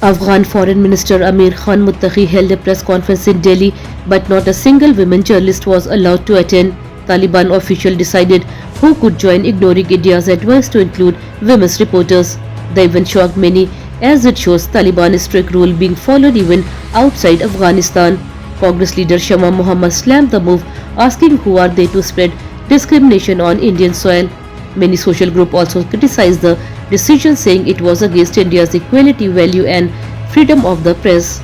Afghan Foreign Minister Amir Khan Muttaqi held a press conference in Delhi, but not a single woman journalist was allowed to attend. Taliban official decided who could join, ignoring India's advice to include women's reporters. The event shocked many, as it shows Taliban's strict rule being followed even outside Afghanistan. Congress leader Shama Mohammad slammed the move, asking who are they to spread discrimination on Indian soil. Many social groups also criticized the decision, saying it was against India's equality value and freedom of the press.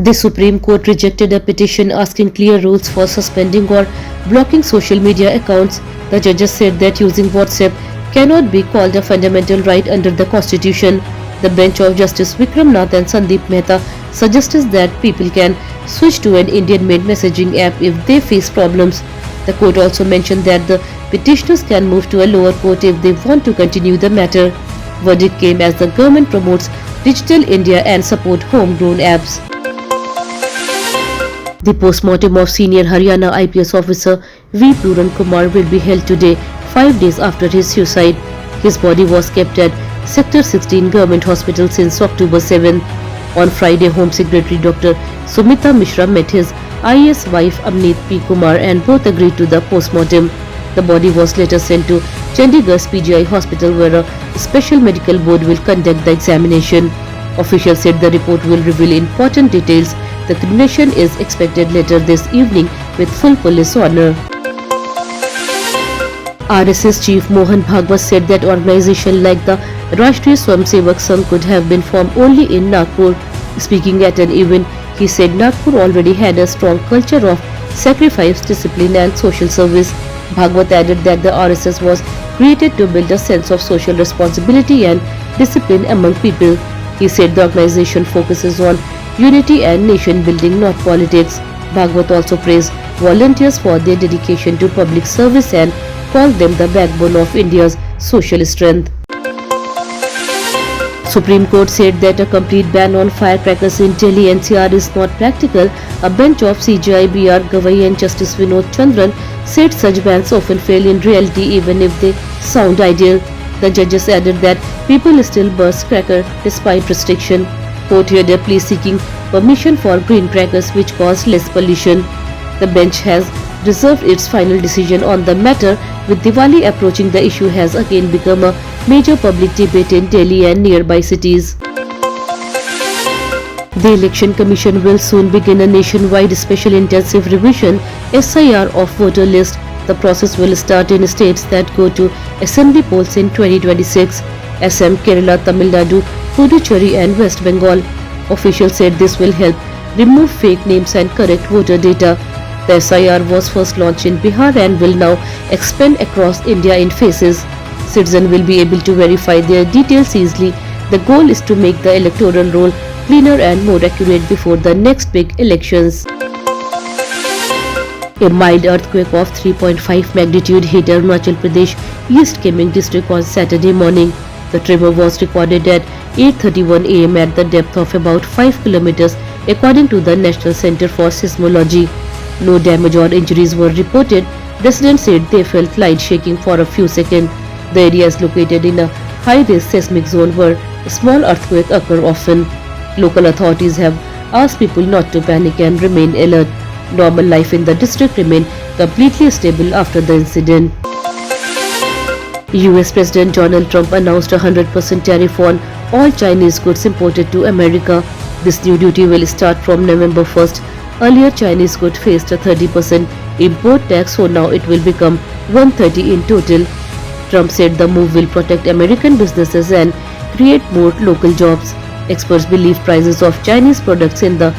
The Supreme Court rejected a petition asking clear rules for suspending or blocking social media accounts. The judges said that using WhatsApp cannot be called a fundamental right under the Constitution. The bench of Justice Vikram Nath and Sandeep Mehta suggested that people can switch to an Indian-made messaging app if they face problems. The court also mentioned that the petitioners can move to a lower court if they want to continue the matter. Verdict came as the government promotes Digital India and support homegrown apps. The post-mortem of senior Haryana IPS officer V. Puran Kumar will be held today, 5 days after his suicide. His body was kept at Sector 16 Government Hospital since October 7. On Friday, Home Secretary Dr. Sumita Mishra met his IAS wife Amneet P. Kumar and both agreed to the post-mortem. The body was later sent to Chandigarh's PGI hospital, where a special medical board will conduct the examination. Officials said the report will reveal important details. The cremation is expected later this evening with full police honor. RSS chief Mohan Bhagwat said that organizations like the Rashtriya Swayamsevak Sangh could have been formed only in Nagpur. Speaking at an event, he said Nagpur already had a strong culture of sacrifice, discipline and social service. Bhagwat added that the RSS was created to build a sense of social responsibility and discipline among people. He said the organization focuses on unity and nation building, not politics. Bhagwat also praised volunteers for their dedication to public service and called them the backbone of India's social strength. Supreme Court said that a complete ban on firecrackers in Delhi NCR is not practical. A bench of CJI BR Gavai and Justice Vinod Chandran said such bans often fail in reality even if they sound ideal. The judges added that people still burst crackers despite restriction. Court heard a plea seeking permission for green crackers which cause less pollution. The bench has reserved its final decision on the matter. With Diwali approaching, the issue has again become a major public debate in Delhi and nearby cities. The Election Commission will soon begin a nationwide special intensive revision (SIR) of voter list. The process will start in states that go to assembly polls in 2026: Assam, Kerala, Tamil Nadu, Puducherry and West Bengal. Officials said this will help remove fake names and correct voter data. The SIR was first launched in Bihar and will now expand across India in phases. Citizens will be able to verify their details easily. The goal is to make the electoral roll cleaner and more accurate before the next big elections. A mild earthquake of 3.5 magnitude hit Arunachal Pradesh East Kemeng district on Saturday morning. The tremor was recorded at 8:31 am at the depth of about 5 kilometers, according to the National Center for Seismology. No damage or injuries were reported. Residents said they felt light shaking for a few seconds. The area is located in a high-risk seismic zone where small earthquakes occur often. Local authorities have asked people not to panic and remain alert. Normal life in the district remained completely stable after the incident. US President Donald Trump announced a 100% tariff on all Chinese goods imported to America. This new duty will start from November 1st. Earlier, Chinese goods faced a 30% import tax, so now it will become 130% in total. Trump said the move will protect American businesses and create more local jobs. Experts believe prices of Chinese products in the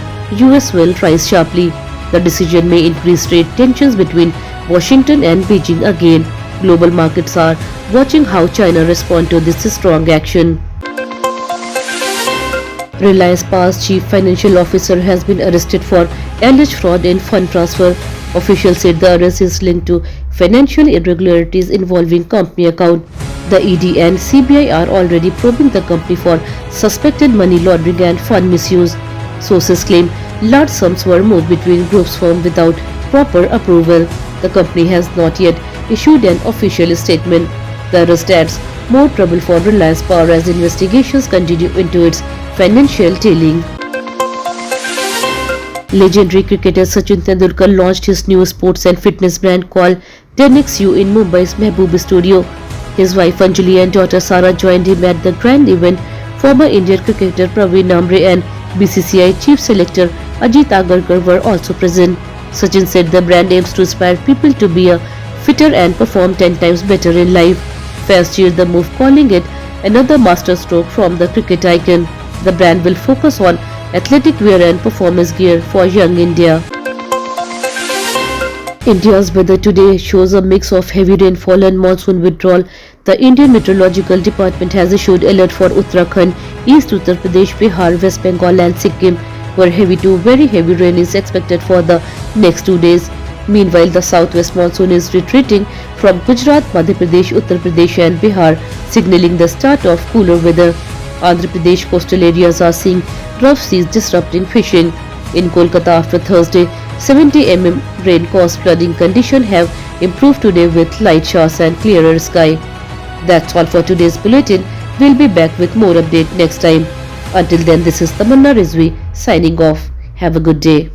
US will rise sharply. The decision may increase trade tensions between Washington and Beijing again. Global markets are watching how China responds to this strong action. Reliance Power's chief financial officer has been arrested for alleged fraud in fund transfer. Officials said the arrest is linked to financial irregularities involving company account. The ED and CBI are already probing the company for suspected money laundering and fund misuse. Sources claim large sums were moved between groups formed without proper approval. The company has not yet issued an official statement. The arrest adds more trouble for Reliance Power as investigations continue into its financial tailing. Legendary cricketer Sachin Tendulkar launched his new sports and fitness brand called 10XU in Mumbai's Mehboob Studio. His wife Anjali and daughter Sara joined him at the grand event. Former Indian cricketer Praveen Amre and BCCI Chief Selector Ajit Agarkar were also present. Sachin said the brand aims to inspire people to be a fitter and perform 10 times better in life. Fans cheered the move, calling it another masterstroke from the cricket icon. The brand will focus on athletic wear and performance gear for young India. India's weather today shows a mix of heavy rainfall and monsoon withdrawal. The Indian Meteorological Department has issued alert for Uttarakhand, East Uttar Pradesh, Bihar, West Bengal and Sikkim, where heavy to very heavy rain is expected for the next 2 days. Meanwhile, the southwest monsoon is retreating from Gujarat, Madhya Pradesh, Uttar Pradesh and Bihar, signaling the start of cooler weather. Andhra Pradesh coastal areas are seeing rough seas disrupting fishing. In Kolkata after Thursday, 70 mm rain caused flooding conditions have improved today with light showers and clearer sky. That's all for today's bulletin. We'll be back with more update next time. Until then, this is Tamanna Rizvi signing off. Have a good day.